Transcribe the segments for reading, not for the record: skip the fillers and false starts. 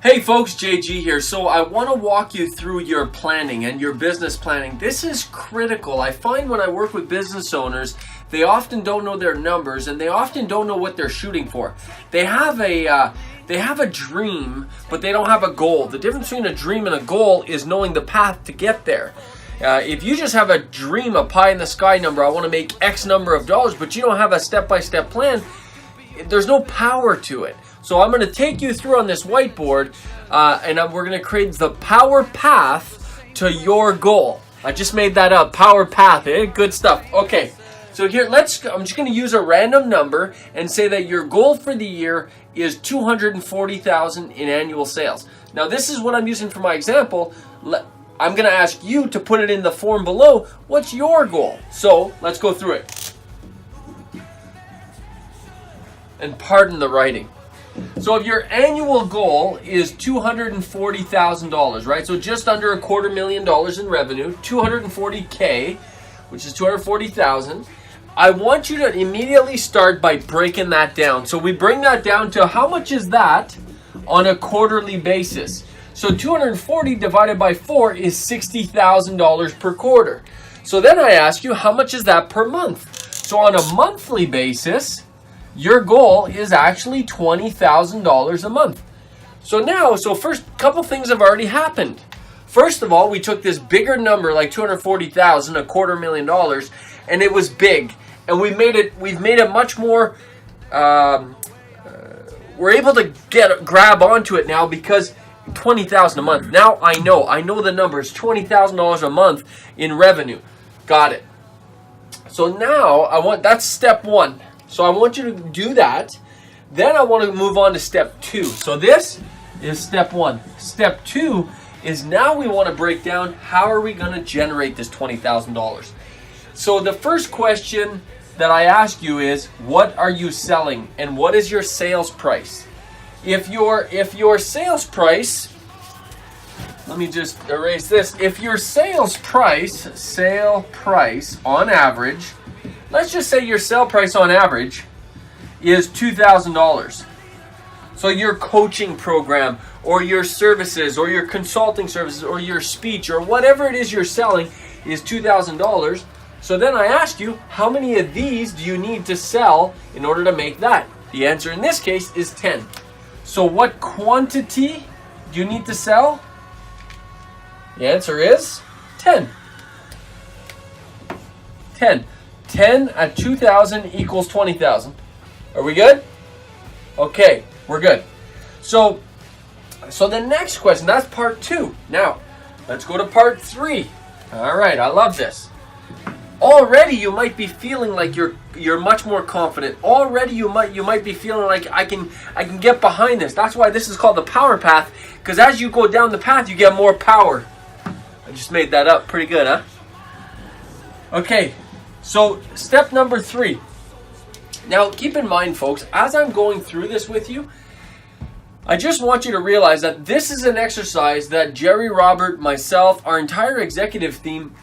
Hey folks, JG here. So I want to walk you through your planning and your business planning. This is critical. I find when I work with business owners, they often don't know their numbers and they often don't know what they're shooting for. They have a dream, but they don't have a goal. The difference between a dream and a goal is knowing the path to get there. If you just have a dream, a pie in the sky number, I want to make X number of dollars, but you don't have a step-by-step plan, there's no power to it. So I'm going to take you through on this whiteboard, and we're going to create the power path to your goal. I just made that up. Power path. Good stuff. Okay. So here, I'm just going to use a random number and say that your goal for the year is $240,000 in annual sales. Now, this is what I'm using for my example. I'm going to ask you to put it in the form below. What's your goal? So let's go through it. And pardon the writing. So if your annual goal is $240,000, right? So just under $250,000 in revenue, 240K, which is 240,000. I want you to immediately start by breaking that down. So we bring that down to how much is that on a quarterly basis? So 240 divided by 4 is $60,000 per quarter. So then I ask you, how much is that per month? So on a monthly basis, your goal is actually $20,000 a month. So first, couple things have already happened. First of all, we took this bigger number, like $240,000, $250,000, and it was big. And we've made it much more, we're able to grab onto it now because $20,000 a month. Now I know the numbers, $20,000 a month in revenue. Got it. So now that's step one. So I want you to do that. Then I want to move on to step two. So this is step one. Step two is now we want to break down how are we going to generate this $20,000. So the first question that I ask you is, what are you selling and what is your sales price? If your sales price, let me just erase this. If your sale price on average, let's just say your sale price on average is $2,000. So your coaching program or your services or your consulting services or your speech or whatever it is you're selling is $2,000. So then I ask you, how many of these do you need to sell in order to make that? The answer in this case is 10. So what quantity do you need to sell? The answer is 10. 10. 10 at 2,000 equals 20,000. Are we good? Okay, we're good. So the next question, that's part two. Now, let's go to part three. All right, I love this. Already you might be feeling like you're much more confident. Already you might be feeling like I can get behind this. That's why this is called the power path, because as you go down the path, you get more power. I just made that up. Pretty good, huh? Okay. So step number 3. Now keep in mind, folks, as I'm going through this with you, I just want you to realize that this is an exercise that Jerry, Robert, myself, our entire executive team,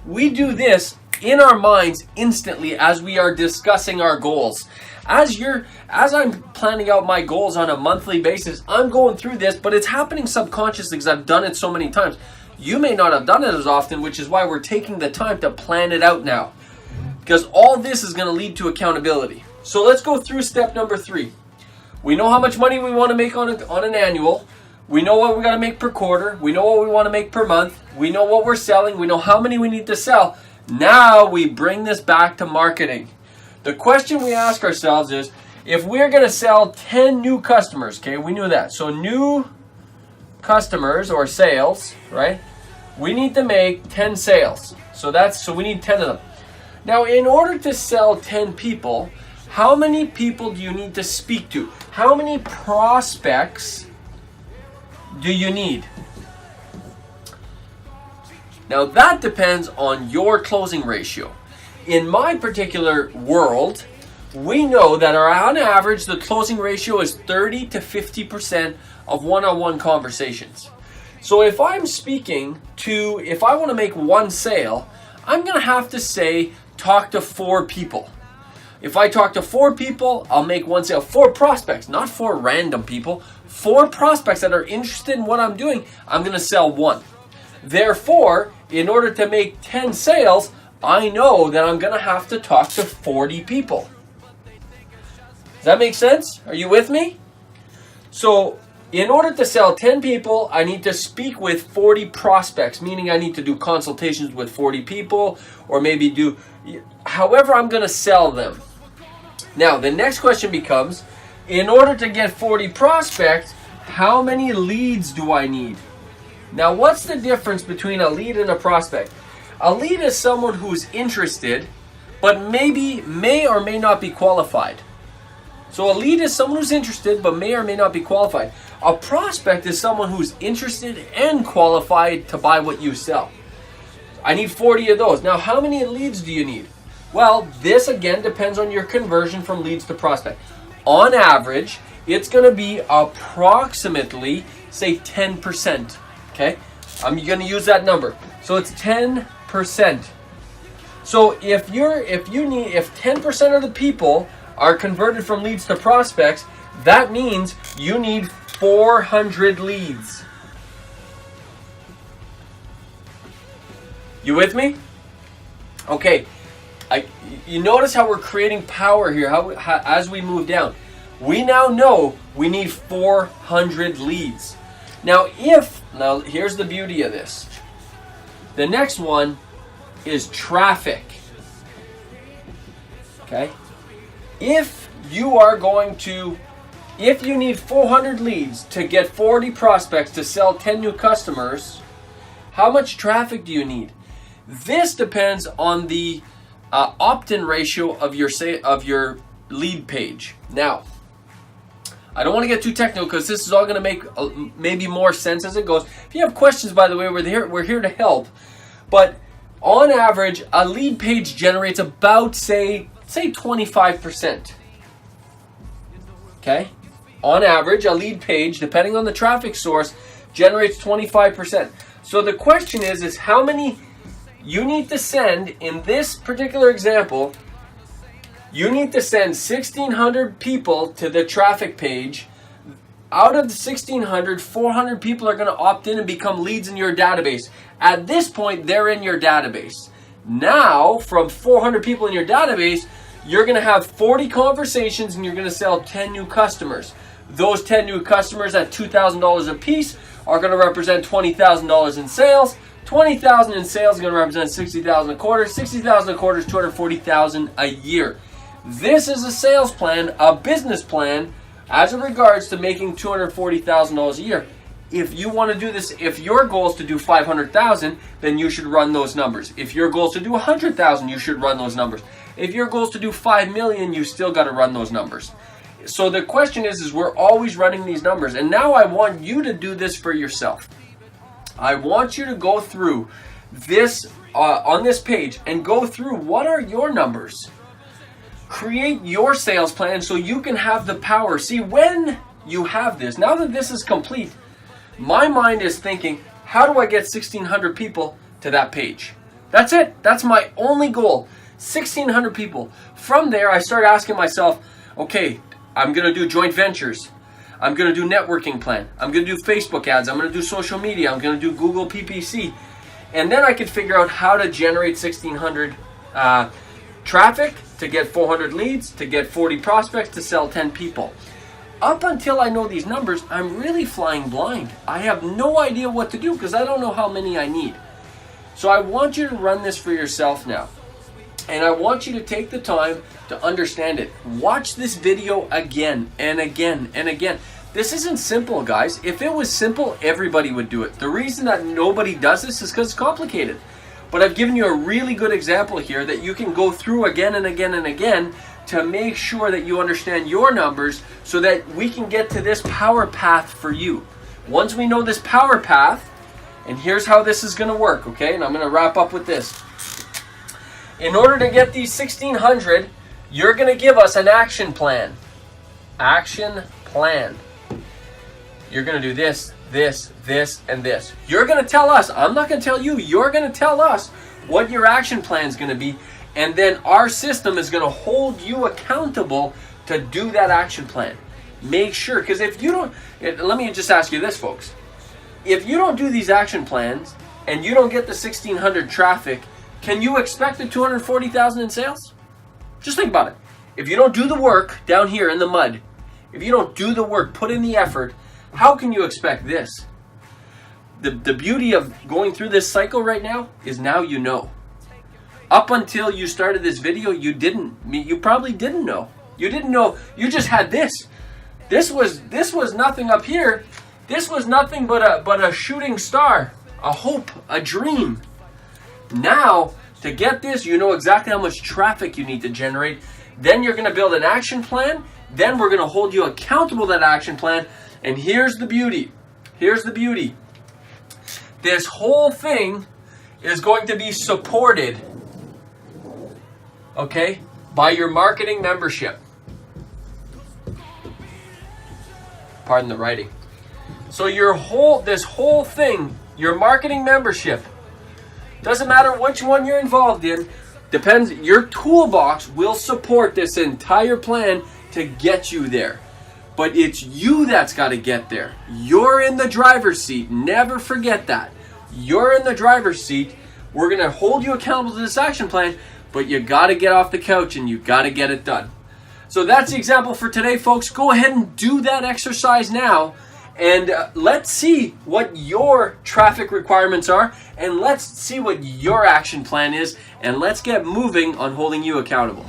we do this in our minds instantly as we are discussing our goals. As I'm planning out my goals on a monthly basis, I'm going through this, but it's happening subconsciously because I've done it so many times. You may not have done it as often, which is why we're taking the time to plan it out now. Because all this is going to lead to accountability. So let's go through step number 3. We know how much money we want to make on an annual. We know what we got to make per quarter. We know what we want to make per month. We know what we're selling. We know how many we need to sell. Now we bring this back to marketing. The question we ask ourselves is, if we're going to sell 10 new customers, okay, we knew that. So new customers or sales, right? We need to make 10 sales. So we need 10 of them. Now, in order to sell 10 people, how many people do you need to speak to? How many prospects do you need? Now, that depends on your closing ratio. In my particular world, we know that on average, the closing ratio is 30 to 50% of one-on-one conversations. So if I want to make one sale, I'm going to have to talk to 4 people. If I talk to 4 people, I'll make 1 sale. 4 prospects, not 4 random people. 4 prospects that are interested in what I'm doing, I'm going to sell 1. Therefore, in order to make 10 sales, I know that I'm going to have to talk to 40 people. Does that make sense? Are you with me? So, in order to sell 10 people, I need to speak with 40 prospects, meaning I need to do consultations with 40 people, or maybe do however I'm going to sell them. Now, the next question becomes, in order to get 40 prospects, how many leads do I need? Now, what's the difference between a lead and a prospect? A lead is someone who's interested, but may or may not be qualified. So a lead is someone who's interested, but may or may not be qualified. A prospect is someone who's interested and qualified to buy what you sell. I need 40 of those. Now, how many leads do you need? Well, this again depends on your conversion from leads to prospect. On average, it's going to be approximately, say, 10%. Okay? I'm going to use that number. So it's 10%. So if 10% of the people are converted from leads to prospects, that means you need 400 leads. You with me? Okay. You notice how we're creating power here, how as we move down. We now know we need 400 leads. Now here's the beauty of this. The next one is traffic. Okay? If you need 400 leads to get 40 prospects to sell 10 new customers, how much traffic do you need? This depends on the opt-in ratio of your lead page. Now, I don't want to get too technical because this is all going to make maybe more sense as it goes. If you have questions, by the way, we're here to help. But on average, a lead page generates about, say 25%. Okay? On average, a lead page, depending on the traffic source, generates 25%. So the question is how many you need to send. In this particular example, you need to send 1,600 people to the traffic page. Out of the 1,600, 400 people are going to opt in and become leads in your database. At this point, they're in your database. Now, from 400 people in your database, you're going to have 40 conversations and you're going to sell 10 new customers. Those 10 new customers at $2,000 a piece are going to represent $20,000 in sales. $20,000 in sales is going to represent $60,000 a quarter. $60,000 a quarter is $240,000 a year. This is a sales plan, a business plan, as it regards to making $240,000 a year. If you want to do this, if your goal is to do $500,000, then you should run those numbers. If your goal is to do $100,000, you should run those numbers. If your goal is to do $5 million, you still got to run those numbers. So the question is we're always running these numbers. And now I want you to do this for yourself. I want you to go through this on this page and go through what are your numbers. Create your sales plan so you can have the power. See, when you have this, now that this is complete, my mind is thinking, how do I get 1,600 people to that page? That's it. That's my only goal. 1,600 people. From there, I start asking myself, okay, I'm going to do joint ventures. I'm going to do networking plan. I'm going to do Facebook ads. I'm going to do social media. I'm going to do Google PPC. And then I can figure out how to generate 1,600 traffic to get 400 leads, to get 40 prospects, to sell 10 people. Up until I know these numbers, I'm really flying blind. I have no idea what to do because I don't know how many I need. So I want you to run this for yourself now. And I want you to take the time to understand it. Watch this video again and again and again. This isn't simple, guys. If it was simple, everybody would do it. The reason that nobody does this is because it's complicated. But I've given you a really good example here that you can go through again and again and again to make sure that you understand your numbers so that we can get to this power path for you. Once we know this power path, and here's how this is going to work, okay? And I'm going to wrap up with this. In order to get these 1,600, you're going to give us an action plan. Action plan. You're going to do this, this, this, and this. You're going to tell us. I'm not going to tell you. You're going to tell us what your action plan is going to be. And then our system is going to hold you accountable to do that action plan. Make sure, because if you don't, let me just ask you this, folks. If you don't do these action plans and you don't get the 1,600 traffic, can you expect the 240,000 in sales? Just think about it. If you don't do the work down here in the mud, if you don't do the work, put in the effort, how can you expect this? The beauty of going through this cycle right now is now you know. Up until you started this video, you probably didn't know. You didn't know. You just had this. This was nothing up here. This was nothing but a shooting star, a hope, a dream. Now, to get this, you know exactly how much traffic you need to generate. Then you're going to build an action plan. Then we're going to hold you accountable to that action plan. And here's the beauty. Here's the beauty. This whole thing is going to be supported, okay, by your marketing membership. Pardon the writing. So this whole thing, your marketing membership, doesn't matter which one you're involved in, depends, your toolbox will support this entire plan to get you there. But it's you that's got to get there. You're in the driver's seat. Never forget that. You're in the driver's seat. We're going to hold you accountable to this action plan, but you got to get off the couch and you got to get it done. So that's the example for today, folks. Go ahead and do that exercise now. And let's see what your traffic requirements are. And let's see what your action plan is. And let's get moving on holding you accountable.